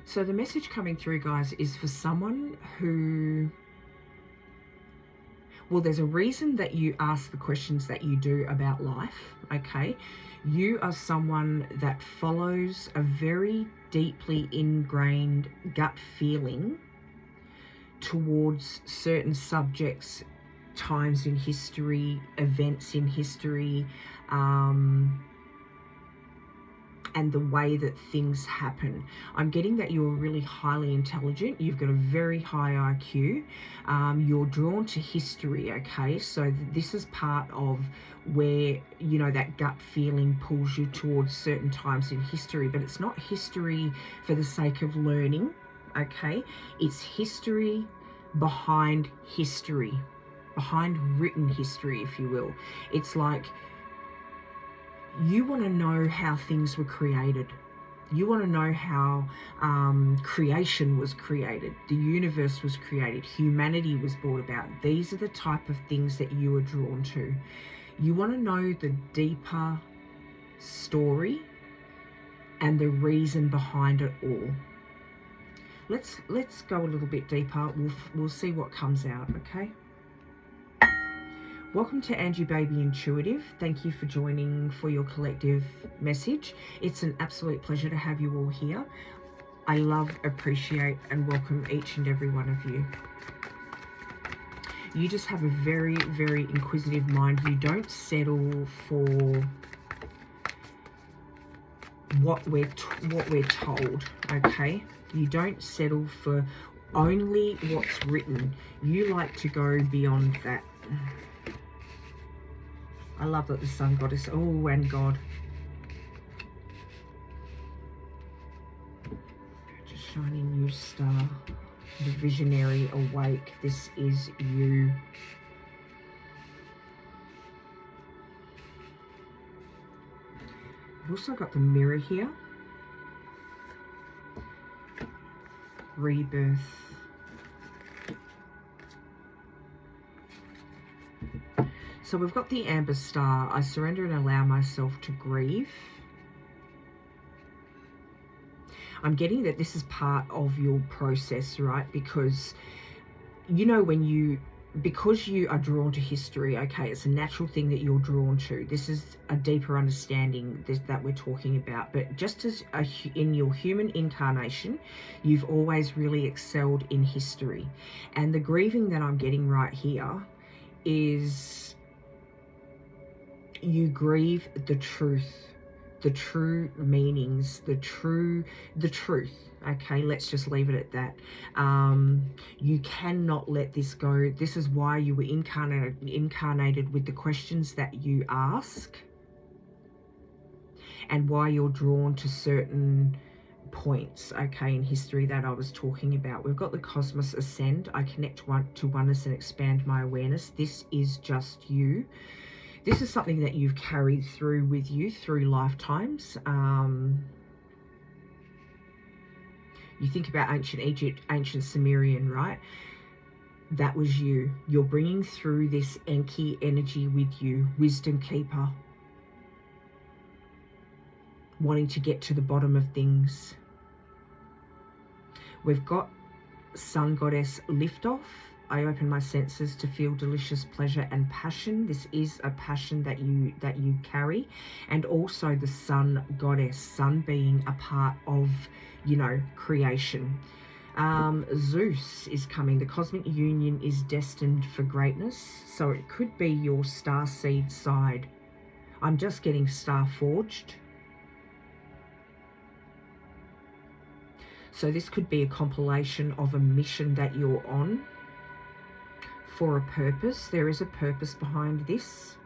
So the message coming through, guys, is for someone who, well, there's a reason that you ask the questions that you do about life, okay? You are someone that follows a very deeply ingrained gut feeling towards certain subjects, times in history, events in history, and the way that things happen. I'm getting that you're really highly intelligent. You've got a very high IQ. You're drawn to history, okay? So this is part of where, you know, that gut feeling pulls you towards certain times in history, but it's not history for the sake of learning, okay? It's history behind history, behind written history, if you will. It's like, you want to know how things were created. You want to know how creation was created, the universe was created, humanity was brought about. These are the type of things that you are drawn to. You want to know the deeper story and the reason behind it all. Let's go a little bit deeper. We'll see what comes out, okay? Welcome to Angie Baby Intuitive. Thank you for joining for your collective message. It's an absolute pleasure to have you all here. I love, appreciate, and welcome each and every one of you. You just have a very, very inquisitive mind. You don't settle for what we're told, okay? You don't settle for only what's written. You like to go beyond that. I love that the Sun Goddess, oh, and God. Just shining new star, the visionary awake. This is you. I've also got the mirror here. Rebirth. So we've got the amber star. I surrender and allow myself to grieve. I'm getting that this is part of your process, right? Because, you know, because you are drawn to history, okay, it's a natural thing that you're drawn to. This is a deeper understanding that we're talking about. But just as in your human incarnation, you've always really excelled in history. And the grieving that I'm getting right here is you grieve the truth, the true meanings, the truth. Okay, let's just leave it at that. You cannot let this go. This is why you were incarnated with the questions that you ask, and why you're drawn to certain points, okay, in history that I was talking about. We've got the cosmos ascend. I connect to oneness and expand my awareness. This is just you. This is something that you've carried through with you through lifetimes. You think about ancient Egypt, ancient Sumerian, right? That was you. You're bringing through this Enki energy with you, wisdom keeper, wanting to get to the bottom of things. We've got Sun Goddess liftoff. I open my senses to feel delicious pleasure and passion. This is a passion that you carry. And also the Sun Goddess, sun being a part of, you know, creation. Zeus is coming. The cosmic union is destined for greatness. So it could be your starseed side. I'm just getting star forged. So this could be a compilation of a mission that you're on for a purpose. There is a purpose behind this.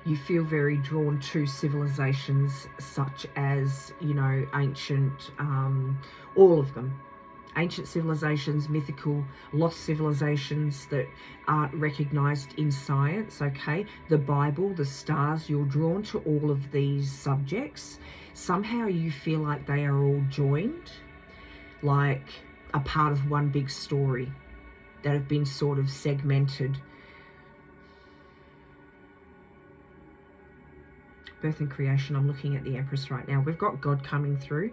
You feel very drawn to civilizations such as, you know, ancient, all of them. Ancient civilizations, mythical, lost civilizations that aren't recognized in science, okay? The Bible, the stars, you're drawn to all of these subjects. Somehow you feel like they are all joined, like a part of one big story that have been sort of segmented. Birth and creation. I'm looking at the Empress right now. We've got God coming through.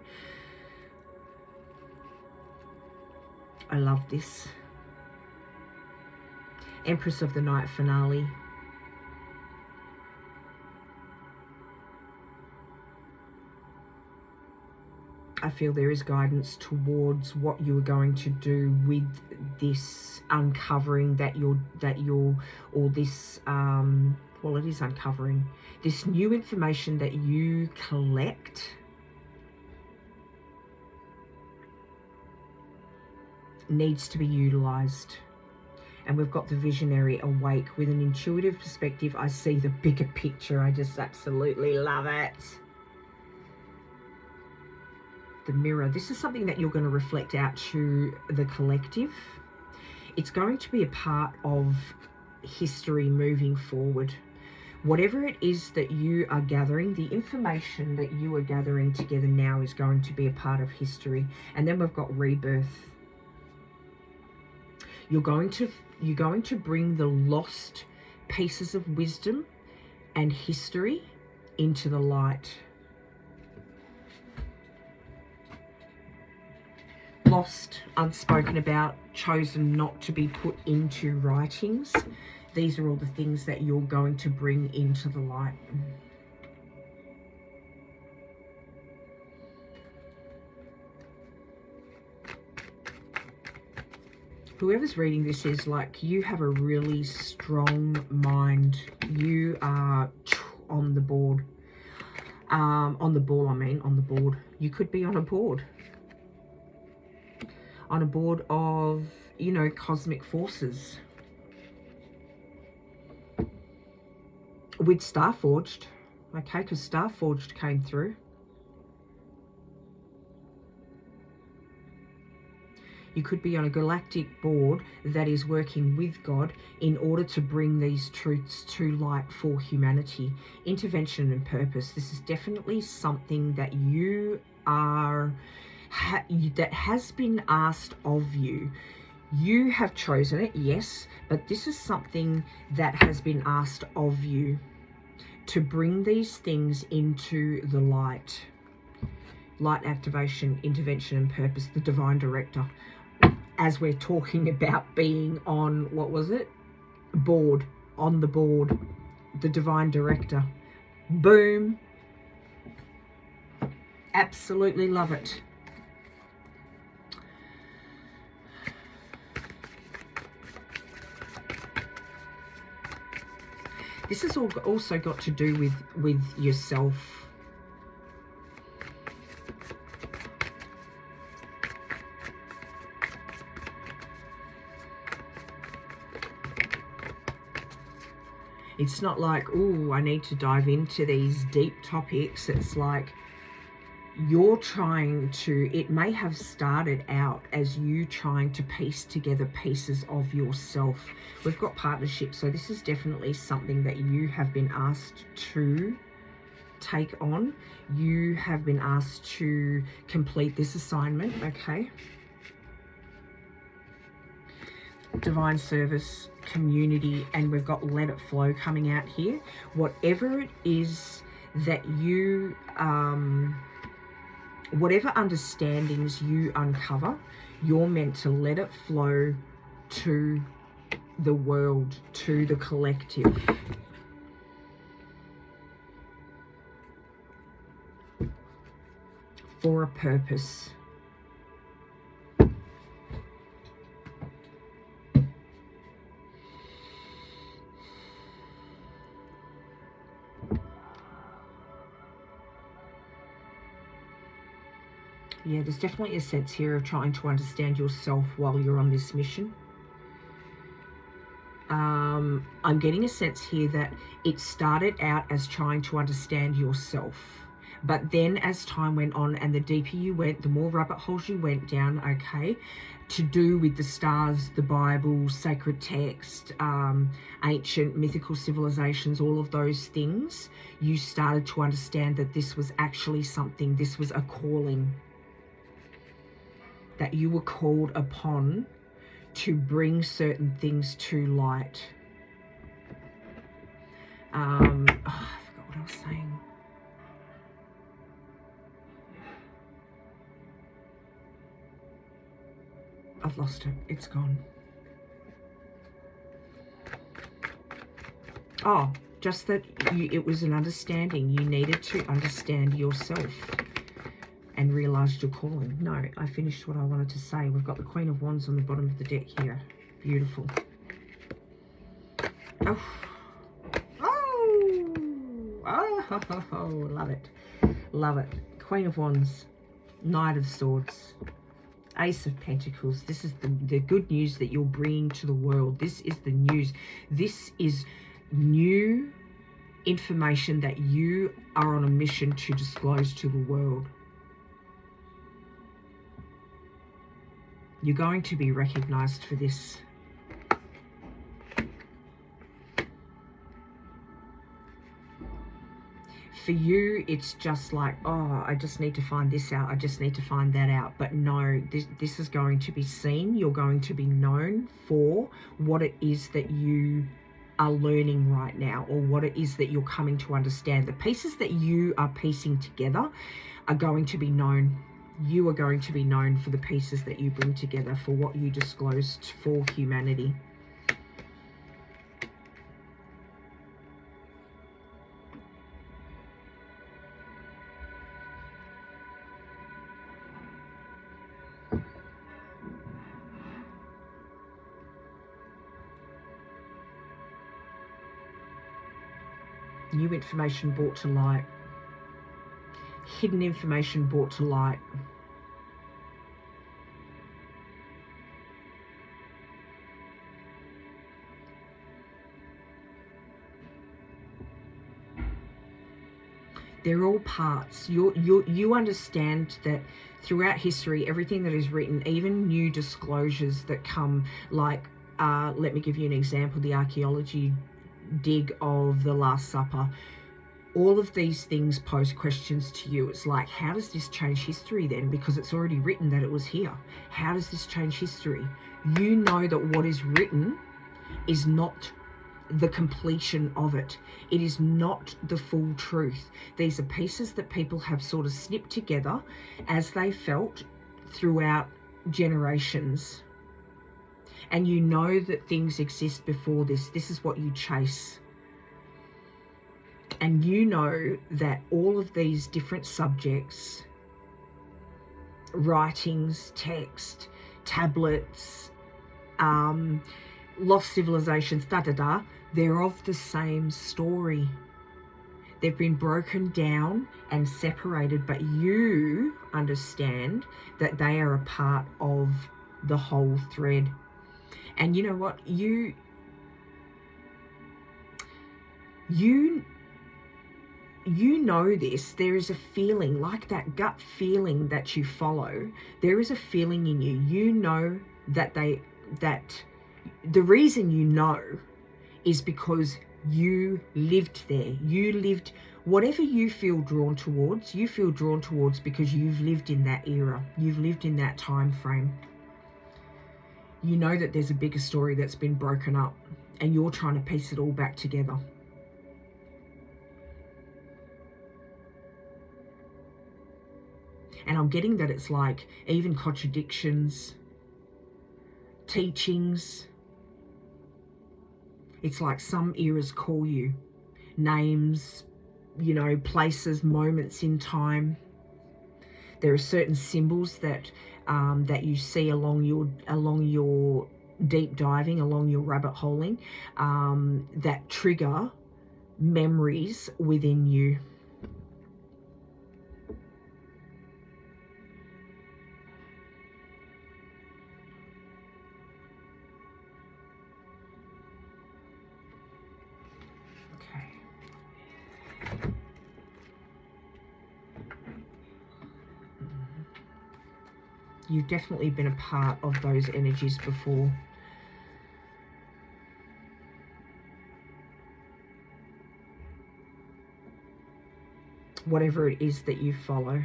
I love this. Empress of the Night finale. I feel there is guidance towards what you are going to do with this uncovering that you're or this well, it is uncovering this new information that you collect. Needs to be utilized. And we've got the visionary awake with an intuitive perspective. I see the bigger picture. I just absolutely love it. The mirror. This is something that you're going to reflect out to the collective. It's going to be a part of history moving forward. Whatever it is that you are gathering, the information that you are gathering together now is going to be a part of history. And then we've got rebirth. You're going to bring the lost pieces of wisdom and history into the light. Lost, unspoken about, chosen not to be put into writings. These are all the things that you're going to bring into the light. Whoever's reading this is like, you have a really strong mind. You are on the board. On the ball, I mean, on the board. You could be on a board. On a board of, you know, cosmic forces. With Starforged, okay, because Starforged came through. You could be on a galactic board that is working with God in order to bring these truths to light for humanity. Intervention and purpose. This is definitely something that you are... that has been asked of you. You have chosen it, yes, but this is something that has been asked of you to bring these things into the light. Light activation, intervention and purpose, the divine director. As we're talking about being on, what was it? Board, on the board, the divine director. Boom. Absolutely love it. This has also got to do with yourself. It's not like, oh, I need to dive into these deep topics. It's like you're trying to, it may have started out as you trying to piece together pieces of yourself. We've got partnership, so this is definitely something that you have been asked to take on. You have been asked to complete this assignment, okay? Divine service, community, and we've got let it flow coming out here. Whatever it is that you... whatever understandings you uncover, you're meant to let it flow to the world, to the collective. For a purpose. Yeah, there's definitely a sense here of trying to understand yourself while you're on this mission. I'm getting a sense here that it started out as trying to understand yourself. But then as time went on and the deeper you went, the more rabbit holes you went down, okay, to do with the stars, the Bible, sacred text, ancient mythical civilizations, all of those things, you started to understand that this was actually something, this was a calling. That you were called upon to bring certain things to light. I forgot what I was saying. I've lost it. It's gone. Oh, just that it was an understanding. You needed to understand yourself and realised your calling. No, I finished what I wanted to say. We've got the Queen of Wands on the bottom of the deck here. Beautiful. Oh, oh, love it. Love it. Queen of Wands, Knight of Swords, Ace of Pentacles. This is the good news that you're bringing to the world. This is the news. This is new information that you are on a mission to disclose to the world. You're going to be recognized for this. For you, it's just like, oh, I just need to find this out. I just need to find that out. But no, this is going to be seen. You're going to be known for what it is that you are learning right now, or what it is that you're coming to understand. The pieces that you are piecing together are going to be known. You are going to be known for the pieces that you bring together, for what you disclosed for humanity. New information brought to light. Hidden information brought to light. They're all parts. You understand that throughout history, everything that is written, even new disclosures that come, like, let me give you an example, the archaeology dig of the Last Supper. All of these things pose questions to you. It's like, how does this change history then? Because it's already written that it was here. How does this change history? You know that what is written is not the completion of it. It is not the full truth. These are pieces that people have sort of snipped together as they felt throughout generations. And you know that things exist before this. This is what you chase. And you know that all of these different subjects, writings, text, tablets, lost civilizations, they're of the same story. They've been broken down and separated, but you understand that they are a part of the whole thread. And you know what? You know this. There is a feeling, like that gut feeling that you follow. There is a feeling in you. You know that the reason you know is because you lived there. You lived whatever you feel drawn towards. You feel drawn towards because you've lived in that era. You've lived in that time frame. You know that there's a bigger story that's been broken up, and you're trying to piece it all back together. And I'm getting that it's like even contradictions, teachings. It's like some eras call you names, you know, places, moments in time. There are certain symbols that that you see along your deep diving, along your rabbit holing, that trigger memories within you. You've definitely been a part of those energies before. Whatever it is that you follow.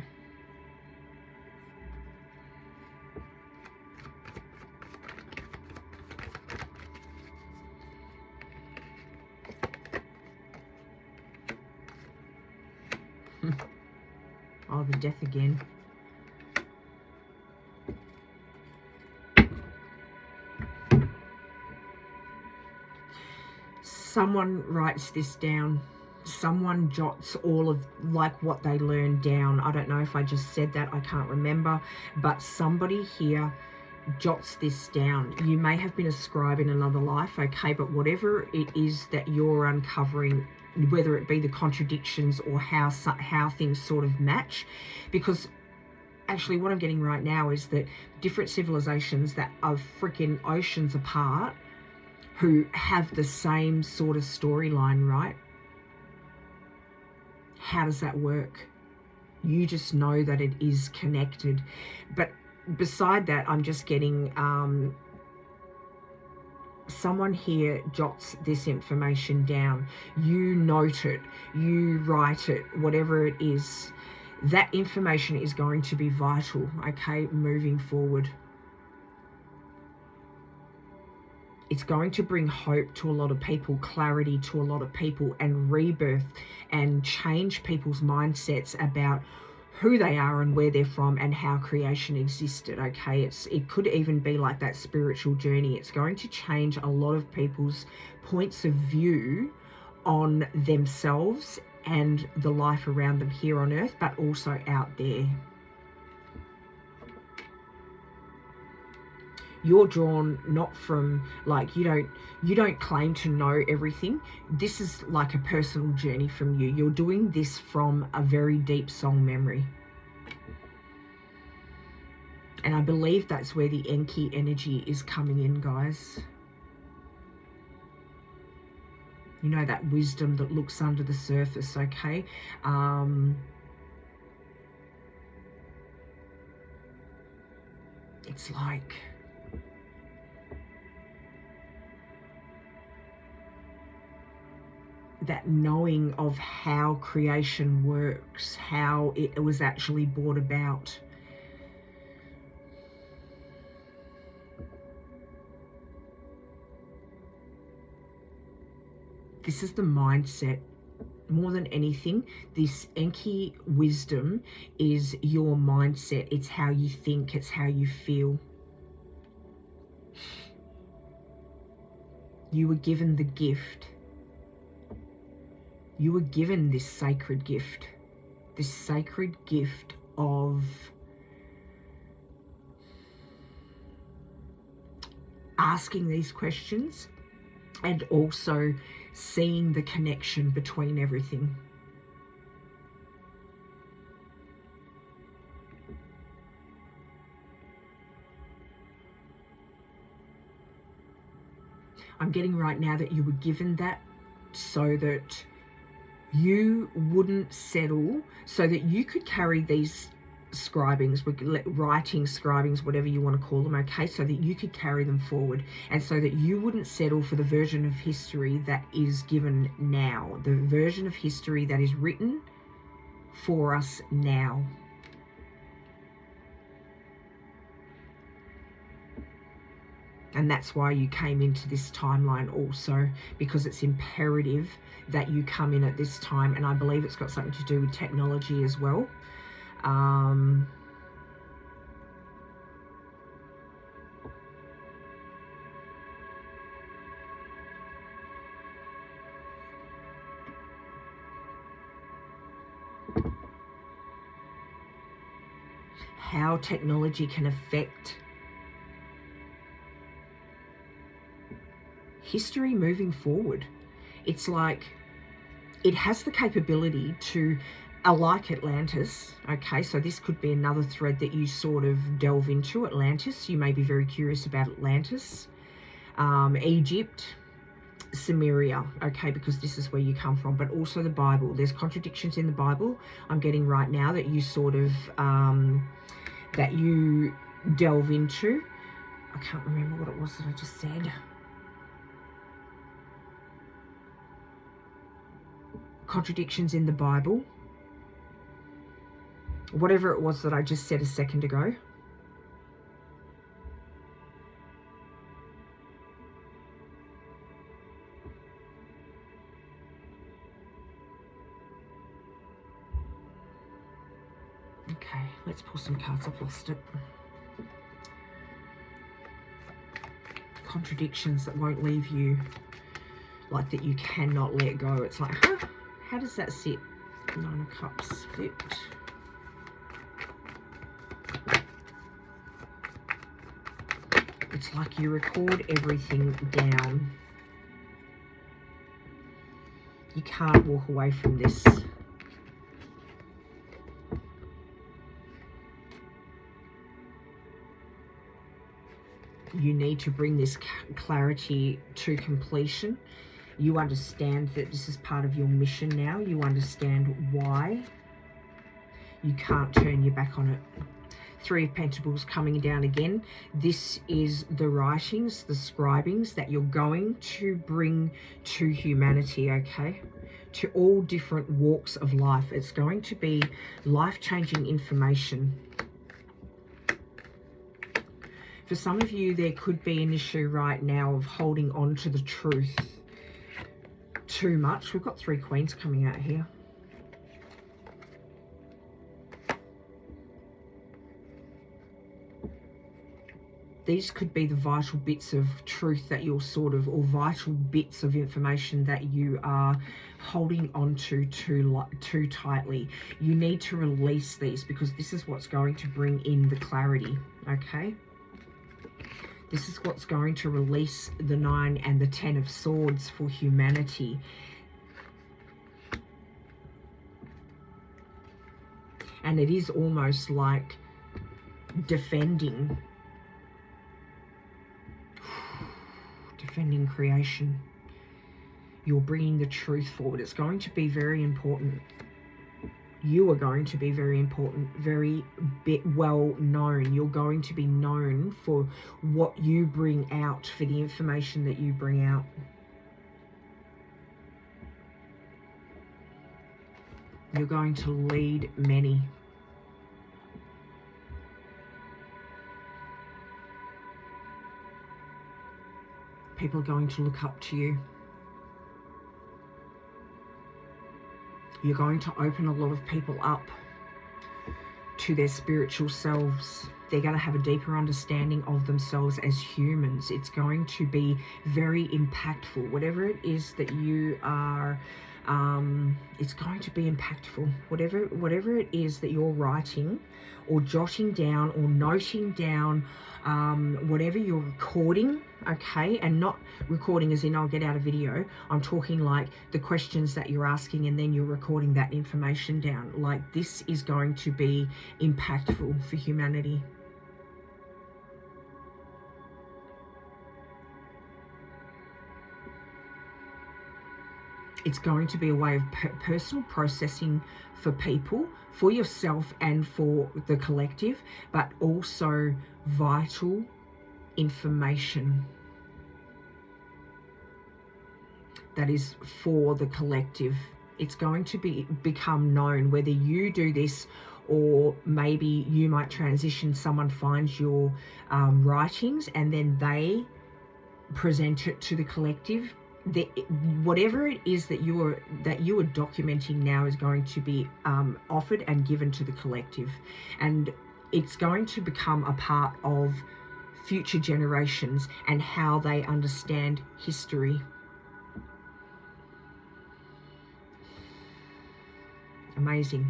Oh, the death again. someone writes this down. Someone jots all of like what they learned down. I don't know if I just said that, I can't remember, but somebody here jots this down. You may have been a scribe in another life, okay, but whatever it is that you're uncovering, whether it be the contradictions or how things sort of match, because actually what I'm getting right now is that different civilizations that are freaking oceans apart who have the same sort of storyline, right? How does that work? You just know that it is connected. But beside that, I'm just getting someone here jots this information down. You note it, you write it, whatever it is. That information is going to be vital, okay, moving forward. It's going to bring hope to a lot of people, clarity to a lot of people, and rebirth, and change people's mindsets about who they are and where they're from and how creation existed, okay? It could even be like that spiritual journey. It's going to change a lot of people's points of view on themselves and the life around them here on earth, but also out there. You're drawn not from, like, you don't claim to know everything. This is like a personal journey from you. You're doing this from a very deep soul memory. And I believe that's where the Enki energy is coming in, guys. You know, that wisdom that looks under the surface, okay? It's like that knowing of how creation works, how it was actually brought about. This is the mindset. More than anything, this Enki wisdom is your mindset. It's how you think, it's how you feel. You were given the gift. You were given this sacred gift of asking these questions and also seeing the connection between everything. I'm getting right now that you were given that so that you wouldn't settle, so that you could carry these scribings, writing, scribings, whatever you want to call them, okay, so that you could carry them forward, and so that you wouldn't settle for the version of history that is given now, the version of history that is written for us now. And that's why you came into this timeline also, because it's imperative that you come in at this time. And I believe it's got something to do with technology as well. How technology can affect history moving forward. It's like it has the capability to, like Atlantis, okay, so this could be another thread that you sort of delve into. Atlantis, you may be very curious about Atlantis, Egypt, Sumeria, okay, because this is where you come from, but also the Bible. There's contradictions in the Bible I'm getting right now that you sort of that you delve into. I can't remember what it was that I just said. Contradictions in the Bible, whatever it was that I just said a second ago. Okay, let's pull some cards. I've lost it. Contradictions that won't leave you like that you cannot let go. It's like, huh? How does that sit? Nine of Cups flipped. It's like you record everything down. You can't walk away from this. You need to bring this clarity to completion. You understand that this is part of your mission now. You understand why. You can't turn your back on it. Three of Pentacles coming down again. This is the writings, the scribings that you're going to bring to humanity, okay? To all different walks of life. It's going to be life-changing information. For some of you, there could be an issue right now of holding on to the truth too much. We've got three Queens coming out here. These could be the vital bits of truth that you're sort of, or vital bits of information that you are holding on to too tightly. You need to release these, because this is what's going to bring in the clarity, okay? This is what's going to release the 9 and the 10 of Swords for humanity. And it is almost like defending creation. You're bringing the truth forward. It's going to be very important. You are going to be very important, very well known. You're going to be known for what you bring out, for the information that you bring out. You're going to lead many. People are going to look up to you. You're going to open a lot of people up to their spiritual selves. They're going to have a deeper understanding of themselves as humans. It's going to be very impactful. Whatever it is that you are, it's going to be impactful. Whatever it is that you're writing or jotting down or noting down, whatever you're recording, okay, and not recording as in I'll get out a video. I'm talking like the questions that you're asking, and then you're recording that information down. Like, this is going to be impactful for humanity. It's going to be a way of personal processing for people, for yourself and for the collective, but also vital information that is for the collective. It's going to become known, whether you do this or maybe you might transition. Someone finds your writings and then they present it to the collective. Whatever it is that you are documenting now is going to be offered and given to the collective, and it's going to become a part of future generations and how they understand history. Amazing.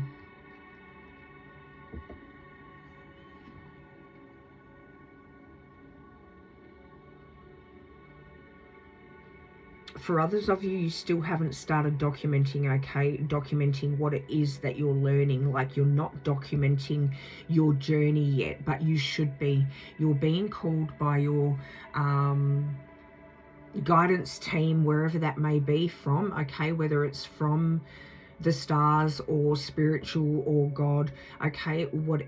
For others of you, you still haven't started documenting, okay? Documenting what it is that you're learning. Like, you're not documenting your journey yet, but you should be. You're being called by your guidance team, wherever that may be from, okay? Whether it's from the stars or spiritual or God, okay? What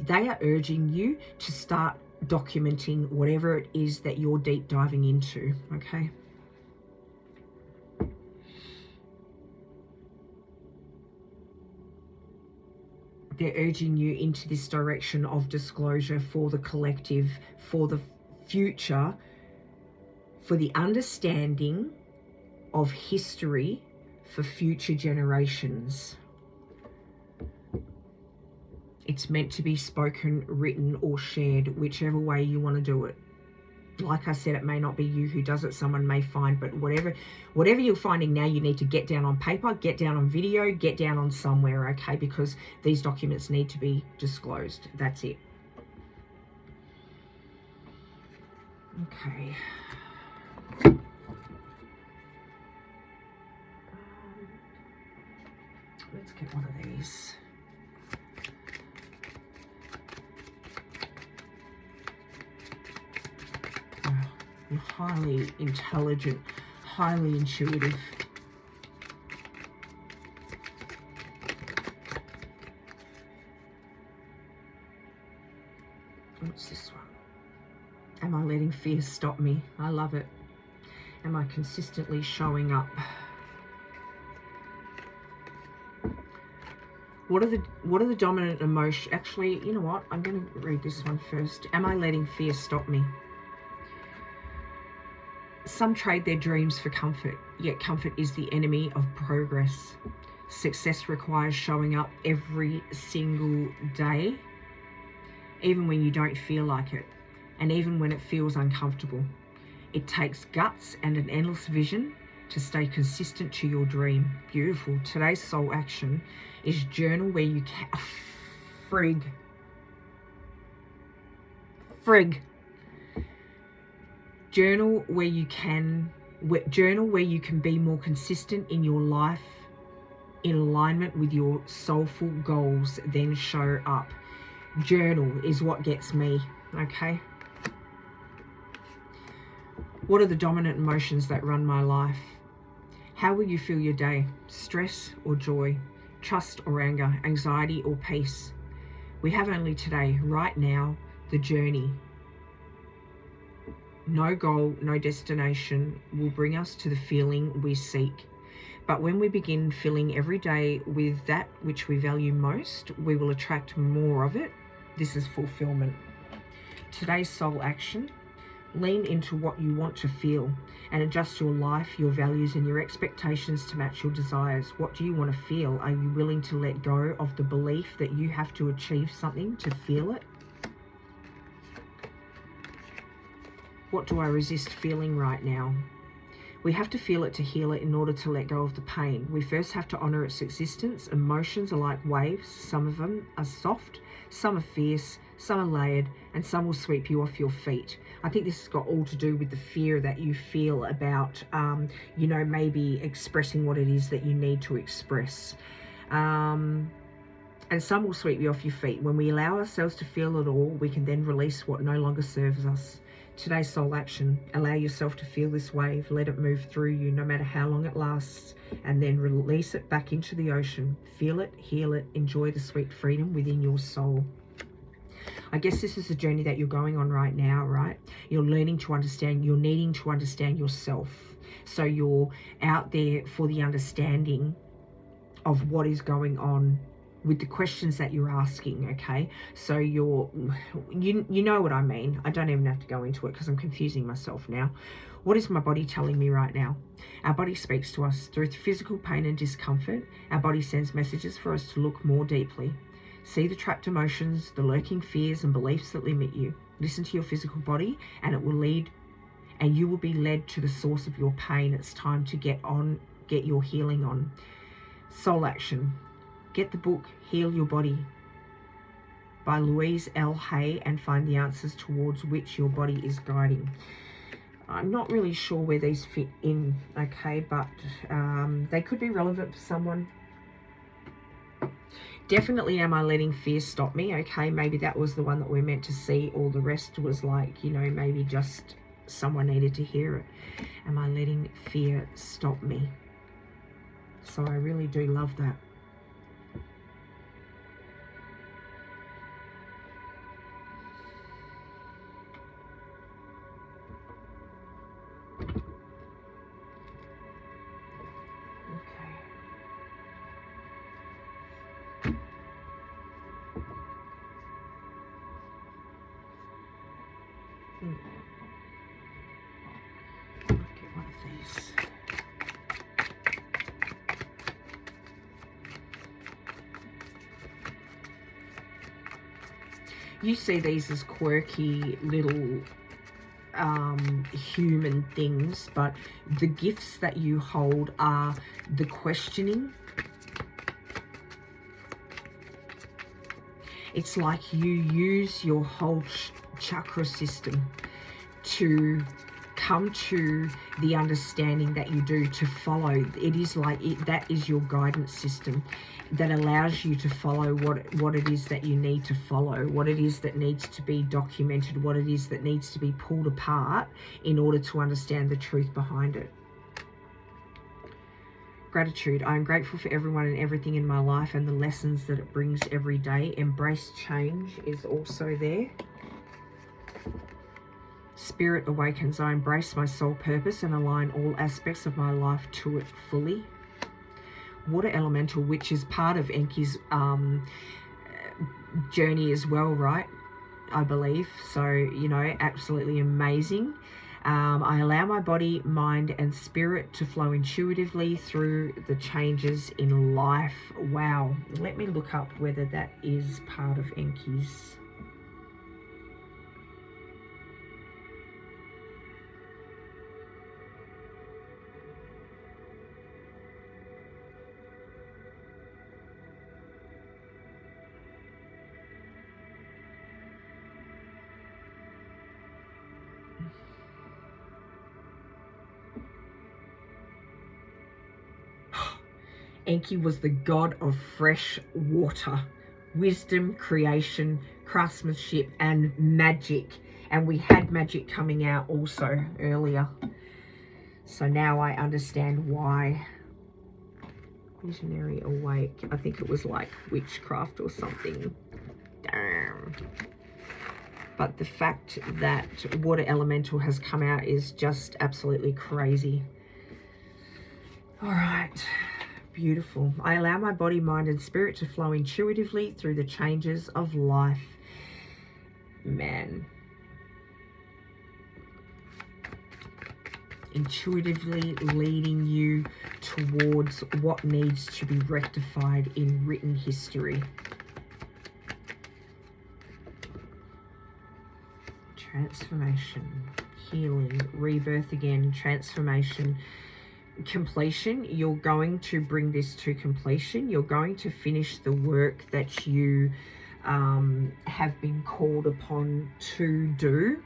they are urging you to start documenting whatever it is that you're deep diving into, okay? They're urging you into this direction of disclosure for the collective, for the future, for the understanding of history for future generations. It's meant to be spoken, written, or shared, whichever way you want to do it. like I said, it may not be you who does it. Someone may find, but whatever you're finding now, you need to get down on paper, get down on video, get down on somewhere, okay? Because these documents need to be disclosed. That's it. Okay. Let's get one of these. Oh, you're highly intelligent, highly intuitive. What's this one? Am I letting fear stop me? I love it. Am I consistently showing up? What are the dominant emotions? Actually, you know what? I'm going to read this one first. Am I letting fear stop me? Some trade their dreams for comfort, yet comfort is the enemy of progress. Success requires showing up every single day, even when you don't feel like it, and even when it feels uncomfortable. It takes guts and an endless vision to stay consistent to your dream. Beautiful. Today's soul action is journal where you can. Frig. Journal where you can. Journal where you can be more consistent in your life, in alignment with your soulful goals. Then show up. Journal is what gets me. Okay. What are the dominant emotions that run my life? How will you feel your day? Stress or joy? Trust or anger? Anxiety or peace? We have only today, right now, the journey. No goal, no destination will bring us to the feeling we seek. But when we begin filling every day with that which we value most, we will attract more of it. This is fulfillment. Today's soul action. Lean into what you want to feel and adjust your life, your values, and your expectations to match your desires. What do you want to feel? Are you willing to let go of the belief that you have to achieve something to feel it? What do I resist feeling right now? We have to feel it to heal it in order to let go of the pain. We first have to honor its existence. Emotions are like waves. Some of them are soft, some are fierce, some are layered, and some will sweep you off your feet. I think this has got all to do with the fear that you feel about, you know, maybe expressing what it is that you need to express. And some will sweep you off your feet. When we allow ourselves to feel it all, we can then release what no longer serves us. Today's soul action. Allow yourself to feel this wave. Let it move through you, no matter how long it lasts, and then release it back into the ocean. Feel it, heal it, enjoy the sweet freedom within your soul. I guess this is the journey that you're going on right now, right? You're learning to understand, you're needing to understand yourself. So you're out there for the understanding of what is going on with the questions that you're asking, okay? So you know what I mean. I don't even have to go into it because I'm confusing myself now. What is my body telling me right now? Our body speaks to us through physical pain and discomfort. Our body sends messages for us to look more deeply. See the trapped emotions, the lurking fears and beliefs that limit you. Listen to your physical body and it will lead, and you will be led to the source of your pain. It's time to get your healing on. Soul action. Get the book, Heal Your Body by Louise L. Hay and find the answers towards which your body is guiding. I'm not really sure where these fit in, okay, but they could be relevant for someone. Definitely, am I letting fear stop me? Okay, maybe that was the one that we're meant to see. All the rest was like, you know, maybe just someone needed to hear it. Am I letting fear stop me? So I really do love that. Get one of these. You see these as quirky little human things, but the gifts that you hold are the questioning. It's like you use your whole chakra system to come to the understanding that you do, to follow. It is like that is your guidance system that allows you to follow what it is that you need to follow, what it is that needs to be documented, what it is that needs to be pulled apart in order to understand the truth behind it. Gratitude. I am grateful for everyone and everything in my life and the lessons that it brings every day. Embrace change is also there. Spirit awakens. I embrace my soul purpose and align all aspects of my life to it fully. Water elemental, which is part of Enki's journey as well, right? I believe. So, you know, absolutely amazing. I allow my body, mind, and spirit to flow intuitively through the changes in life. Wow. Let me look up whether that is part of Enki's. Enki was the god of fresh water, wisdom, creation, craftsmanship, and magic. And we had magic coming out also earlier. So now I understand why. Visionary awake. I think it was like witchcraft or something. Damn. But the fact that water elemental has come out is just absolutely crazy. All right. Beautiful. I allow my body, mind, and spirit to flow intuitively through the changes of life. Man. Intuitively leading you towards what needs to be rectified in written history. Transformation, healing, rebirth again, transformation, completion. You're going to bring this to completion. You're going to finish the work that you have been called upon to do.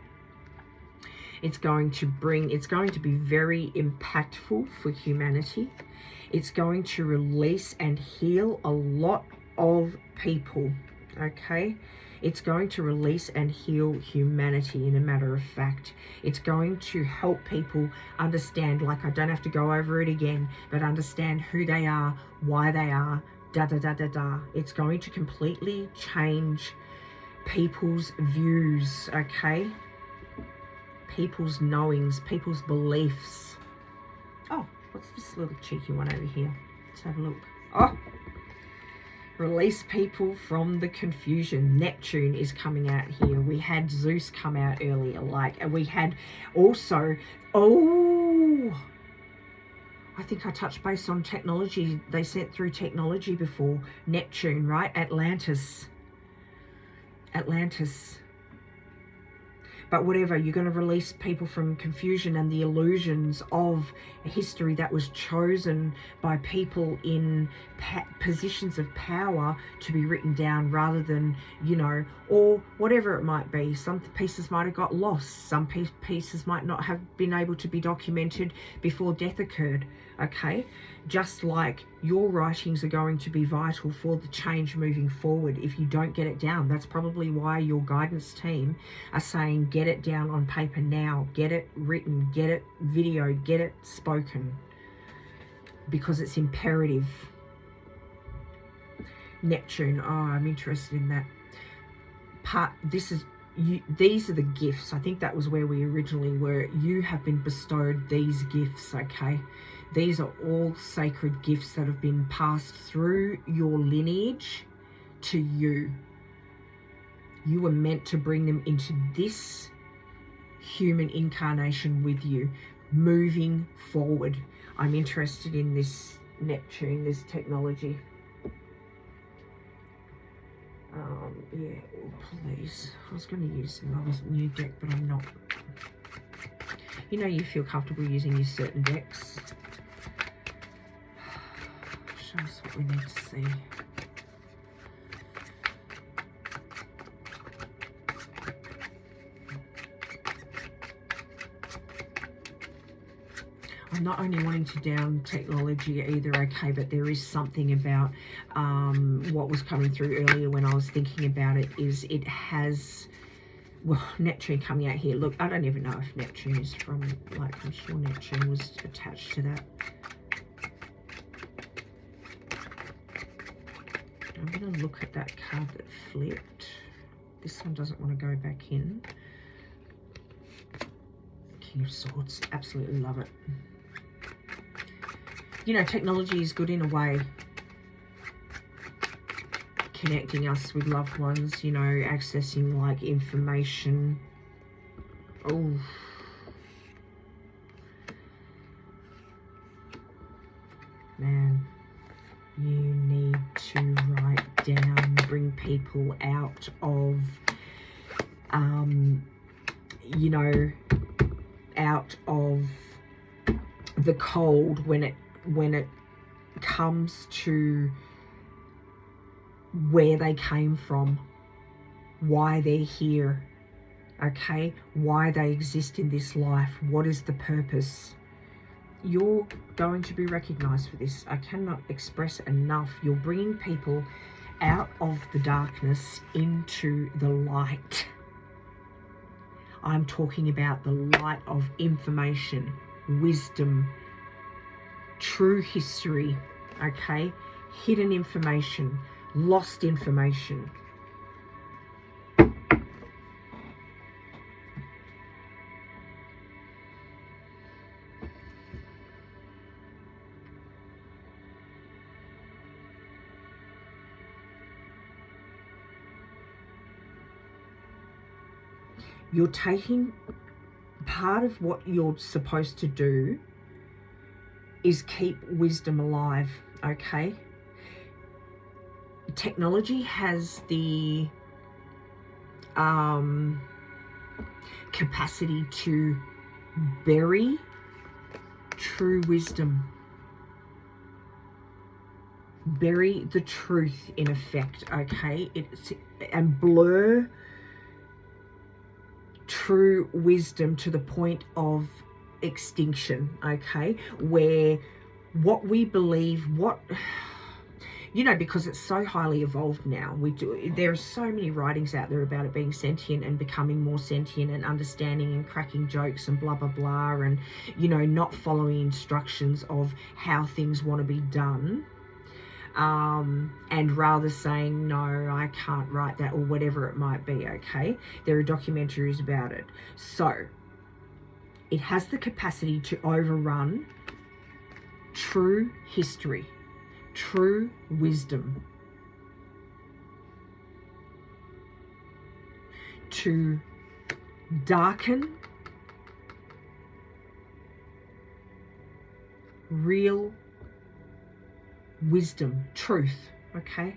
It's going to be very impactful for humanity. It's going to release and heal a lot of people, okay? It's going to release and heal humanity, in a matter of fact. It's going to help people understand, like, I don't have to go over it again, but understand who they are, why they are, da-da-da-da-da. It's going to completely change people's views, okay? People's knowings, people's beliefs. Oh, what's this little cheeky one over here? Let's have a look. Oh! Release people from the confusion. Neptune is coming out here. We had Zeus come out earlier, and we had also, I think I touched base on technology. They sent through technology before. Neptune, right? Atlantis. But whatever, you're going to release people from confusion and the illusions of history that was chosen by people in positions of power to be written down, rather than, you know, or whatever it might be. Some pieces might have got lost. Some pieces might not have been able to be documented before death occurred, okay? Just like your writings are going to be vital for the change moving forward. If you don't get it down, that's probably why your guidance team are saying, get it down on paper now, get it written, get it video, get it spoken, because it's imperative. Neptune, I'm interested in that part. These are the gifts. I think that was where we originally were. You have been bestowed these gifts, okay? These are all sacred gifts that have been passed through your lineage to you. You were meant to bring them into this human incarnation with you, moving forward. I'm interested in this Neptune, this technology. Yeah, please. I was going to use another new deck, but I'm not. You know you feel comfortable using your certain decks. Show us what we need to see. I'm not only wanting to down technology either, okay, but there is something about what was coming through earlier when I was thinking about it, is it has, well, Neptune coming out here. Look, I don't even know if Neptune is from, like, I'm sure Neptune was attached to that. I'm going to look at that card that flipped. This one doesn't want to go back in. King of Swords, absolutely love it. You know, technology is good in a way. Connecting us with loved ones, you know, accessing like information. Oh. Man, you need to write down, bring people out of, you know, out of the cold when it comes to where they came from, why they're here, okay, why they exist in this life, what is the purpose. You're going to be recognized for this. I cannot express enough. You're bringing people out of the darkness into the light. I'm talking about the light of information, wisdom, true history, okay, hidden information, lost information. You're taking part of what you're supposed to do is keep wisdom alive, okay? Technology has the capacity to bury true wisdom, bury the truth in effect, okay? And blur true wisdom to the point of extinction, okay, where what we believe, what, you know, because it's so highly evolved now, there are so many writings out there about it being sentient and becoming more sentient and understanding and cracking jokes and blah blah blah, and, you know, not following instructions of how things want to be done, and rather saying, no, I can't write that, or whatever it might be, okay? There are documentaries about it. So it has the capacity to overrun true history, true wisdom, to darken real wisdom, truth, okay?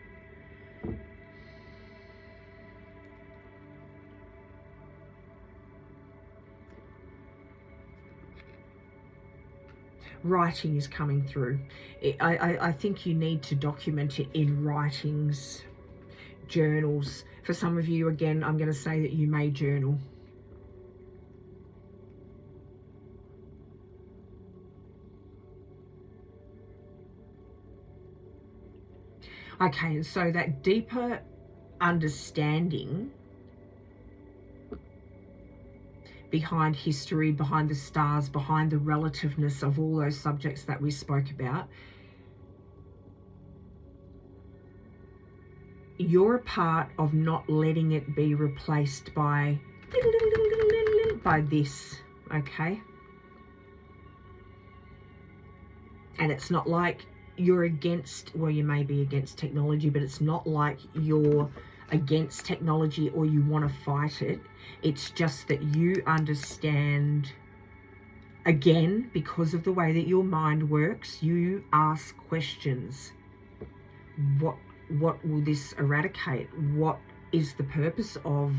Writing is coming through. I think you need to document it in writings, journals. For some of you, again, I'm going to say that you may journal. Okay, and so that deeper understanding behind history, behind the stars, behind the relativeness of all those subjects that we spoke about, you're a part of not letting it be replaced by this, okay? And it's not like you're against, well, you may be against technology, but it's not like you're against technology or you want to fight it. It's just that you understand, again, because of the way that your mind works, you ask questions. What will this eradicate? What is the purpose of,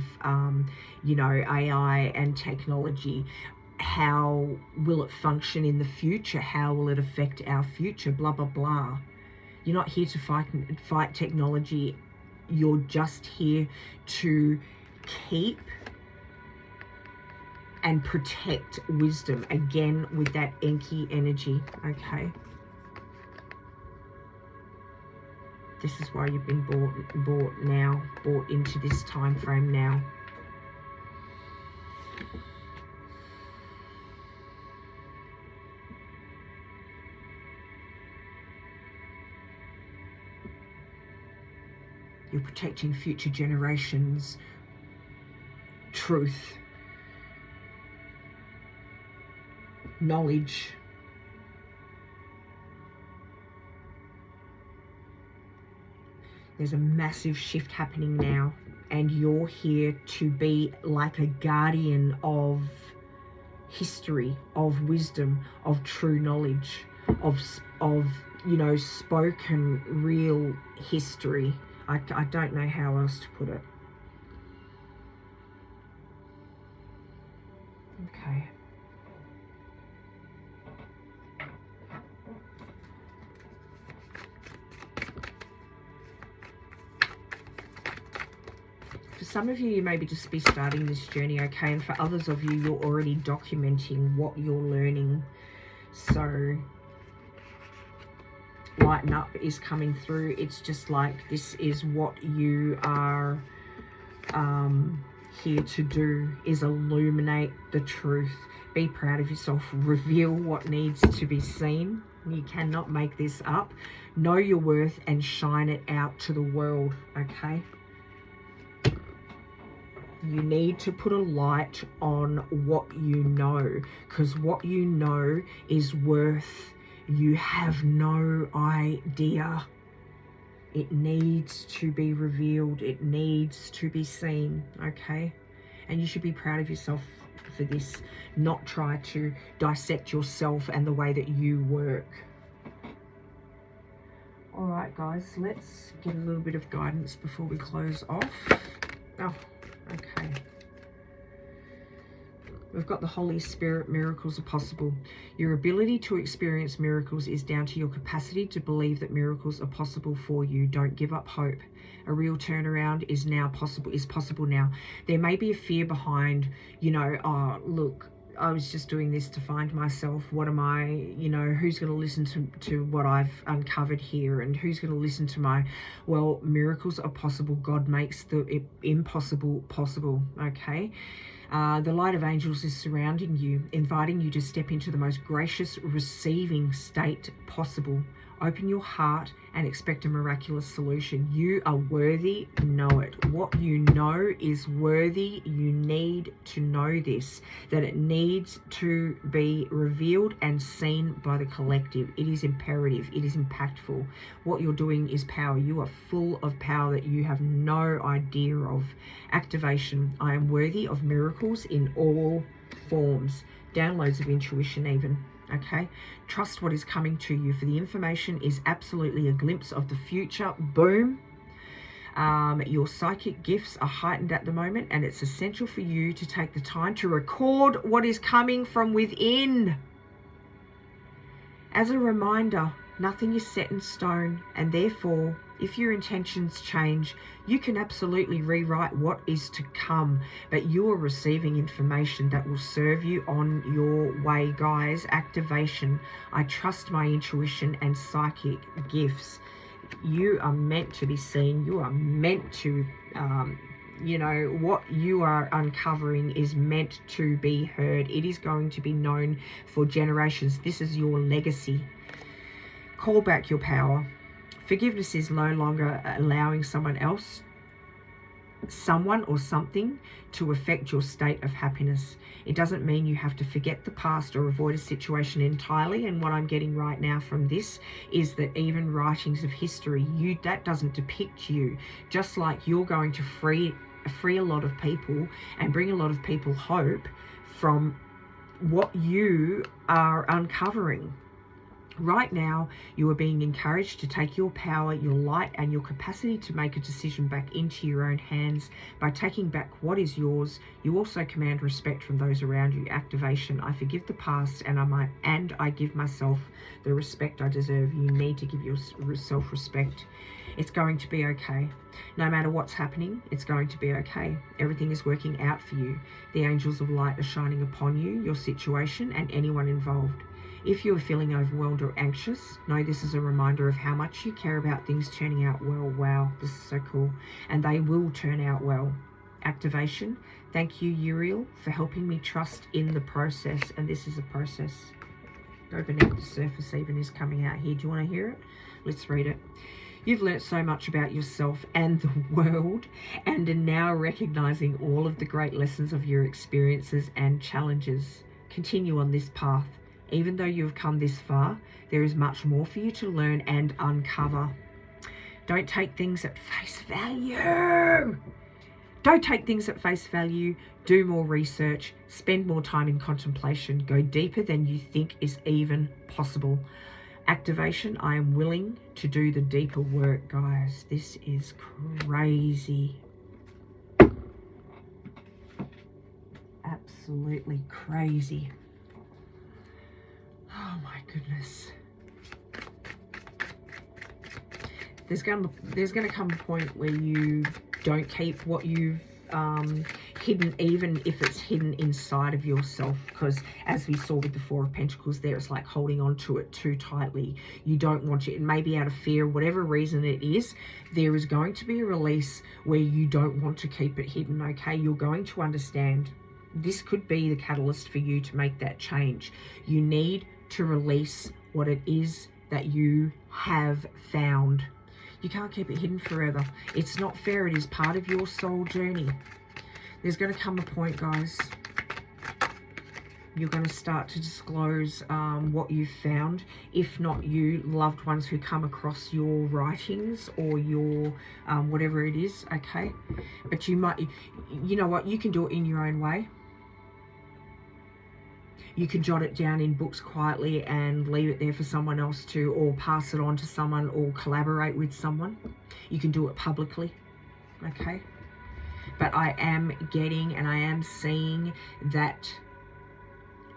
you know, AI and technology? how will it function in the future? How will it affect our future? Blah, blah, blah. You're not here to fight technology. You're just here to keep and protect wisdom. Again, with that Enki energy, okay? This is why you've been brought into this time frame now. You're protecting future generations' truth, knowledge. There's a massive shift happening now, and you're here to be like a guardian of history, of wisdom, of true knowledge, of you know, spoken real history. I don't know how else to put it. Okay. For some of you, you may be just be starting this journey, okay? And for others of you, you're already documenting what you're learning. So lighten up is coming through. It's just like this is what you are here to do, is illuminate the truth. Be proud of yourself. Reveal what needs to be seen. You cannot make this up. Know your worth and shine it out to the world, okay? You need to put a light on what you know, because what you know is worth. You have no idea. It needs to be revealed. It needs to be seen, okay? And you should be proud of yourself for this. Not try to dissect yourself and the way that you work. All right, guys, let's get a little bit of guidance before we close off. Oh, okay. We've got the Holy Spirit. Miracles are possible. Your ability to experience miracles is down to your capacity to believe that miracles are possible for you. Don't give up hope. A real turnaround is possible now. There may be a fear behind, you know, oh, look, I was just doing this to find myself. What am I, you know, who's going to listen to what I've uncovered here, and who's going to listen to my, well, miracles are possible. God makes the impossible possible, okay? The light of angels is surrounding you, inviting you to step into the most gracious receiving state possible. Open your heart and expect a miraculous solution. You are worthy. Know it. What you know is worthy. You need to know this, that it needs to be revealed and seen by the collective. It is imperative. It is impactful. What you're doing is power. You are full of power that you have no idea of. Activation. I am worthy of miracles in all forms. Downloads of intuition even. Okay, trust what is coming to you, for the information is absolutely a glimpse of the future. Boom. Your psychic gifts are heightened at the moment, and it's essential for you to take the time to record what is coming from within. As a reminder, nothing is set in stone, and therefore, if your intentions change, you can absolutely rewrite what is to come, but you are receiving information that will serve you on your way, guys. Activation. I trust my intuition and psychic gifts. You are meant to be seen. You are meant to, you know, what you are uncovering is meant to be heard. It is going to be known for generations. This is your legacy. Call back your power. Forgiveness is no longer allowing someone else, someone or something to affect your state of happiness. It doesn't mean you have to forget the past or avoid a situation entirely. And what I'm getting right now from this is that even writings of history, that doesn't depict you. Just like you're going to free a lot of people and bring a lot of people hope from what you are uncovering. Right now, you are being encouraged to take your power, your light, and your capacity to make a decision back into your own hands. By taking back what is yours, you also command respect from those around you. Activation. I forgive the past, and I give myself the respect I deserve. You need to give yourself respect. It's going to be okay. No matter what's happening, it's going to be okay. Everything is working out for you. The angels of light are shining upon you, your situation, and anyone involved. If you are feeling overwhelmed or anxious, know this is a reminder of how much you care about things turning out well. Wow, this is so cool. And they will turn out well. Activation. Thank you, Uriel, for helping me trust in the process. And this is a process. Go beneath the surface even is coming out here. Do you want to hear it? Let's read it. You've learnt so much about yourself and the world, and are now recognizing all of the great lessons of your experiences and challenges. Continue on this path. Even though you have come this far, there is much more for you to learn and uncover. Don't take things at face value. Don't take things at face value. Do more research. Spend more time in contemplation. Go deeper than you think is even possible. Activation. I am willing to do the deeper work, guys. This is crazy. Absolutely crazy. Oh my goodness. There's going to come a point where you don't keep what you've hidden, even if it's hidden inside of yourself, because as we saw with the Four of Pentacles there, it's like holding on to it too tightly. You don't want it, and maybe out of fear, whatever reason it is, there is going to be a release where you don't want to keep it hidden, okay? You're going to understand. This could be the catalyst for you to make that change. You need to release what it is that you have found. You can't keep it hidden forever. It's not fair. It is part of your soul journey. There's going to come a point, guys, you're going to start to disclose what you've found. If not you, loved ones who come across your writings or your whatever it is, okay? But you might, you know what, you can do it in your own way. You can jot it down in books quietly and leave it there for someone else to, or pass it on to someone, or collaborate with someone. You can do it publicly, okay? But I am getting, and I am seeing that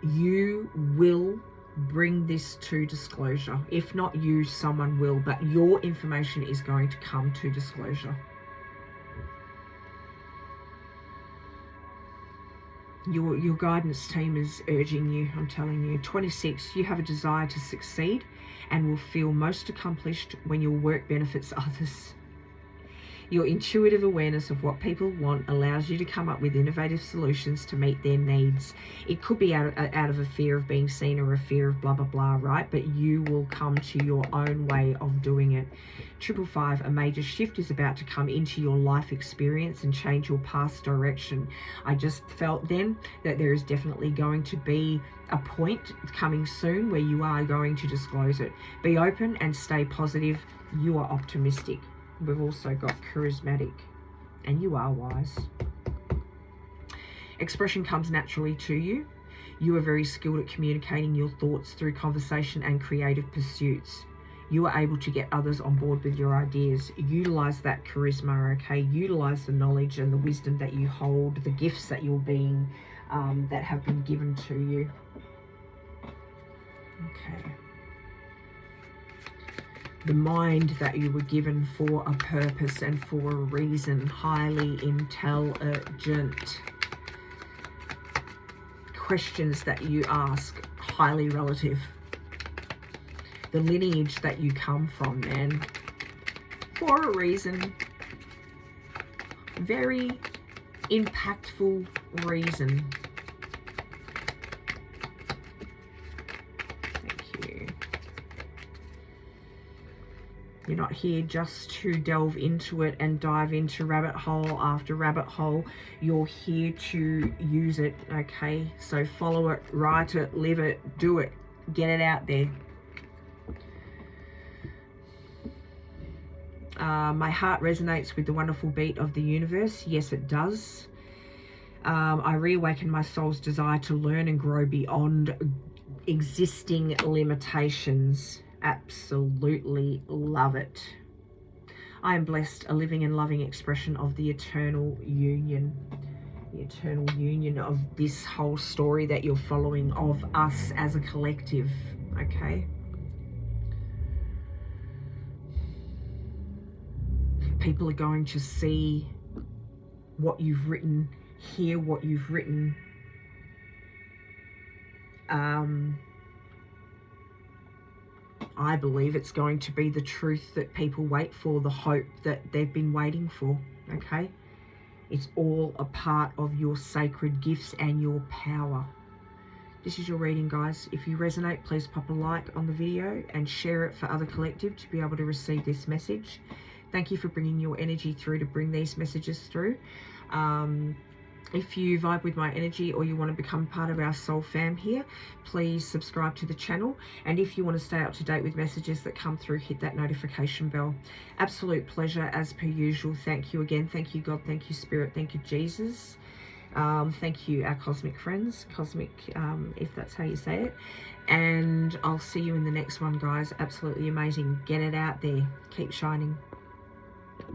you will bring this to disclosure. If not you, someone will, but your information is going to come to disclosure. Your guidance team is urging you, I'm telling you. 26, you have a desire to succeed and will feel most accomplished when your work benefits others. Your intuitive awareness of what people want allows you to come up with innovative solutions to meet their needs. It could be out of a fear of being seen or a fear of blah, blah, blah, right? But you will come to your own way of doing it. 555, a major shift is about to come into your life experience and change your past direction. I just felt then that there is definitely going to be a point coming soon where you are going to disclose it. Be open and stay positive. You are optimistic. We've also got charismatic, and you are wise. Expression comes naturally to you. You are very skilled at communicating your thoughts through conversation and creative pursuits. You are able to get others on board with your ideas. Utilize that charisma, okay? Utilize the knowledge and the wisdom that you hold, the gifts that you're being, that have been given to you. Okay. The mind that you were given for a purpose and for a reason. Highly intelligent. Questions that you ask, highly relative. The lineage that you come from, man, for a reason. Very impactful reason. You're not here just to delve into it and dive into rabbit hole after rabbit hole. You're here to use it, okay? So follow it, write it, live it, do it. Get it out there. My heart resonates with the wonderful beat of the universe. Yes, it does. I reawaken my soul's desire to learn and grow beyond existing limitations. Absolutely love it. I am blessed, a living and loving expression of the eternal union. The eternal union of this whole story that you're following of us as a collective, okay? People are going to see what you've written, hear what you've written. I believe it's going to be the truth that people wait for, the hope that they've been waiting for, okay? It's all a part of your sacred gifts and your power. This is your reading, guys. If you resonate, please pop a like on the video and share it for other collective to be able to receive this message. Thank you for bringing your energy through to bring these messages through. If you vibe with my energy or you want to become part of our soul fam here, please subscribe to the channel. And if you want to stay up to date with messages that come through, hit that notification bell. Absolute pleasure as per usual. Thank you again. Thank you, God. Thank you, Spirit. Thank you, Jesus. Thank you, our cosmic friends. Cosmic, if that's how you say it. And I'll see you in the next one, guys. Absolutely amazing. Get it out there. Keep shining.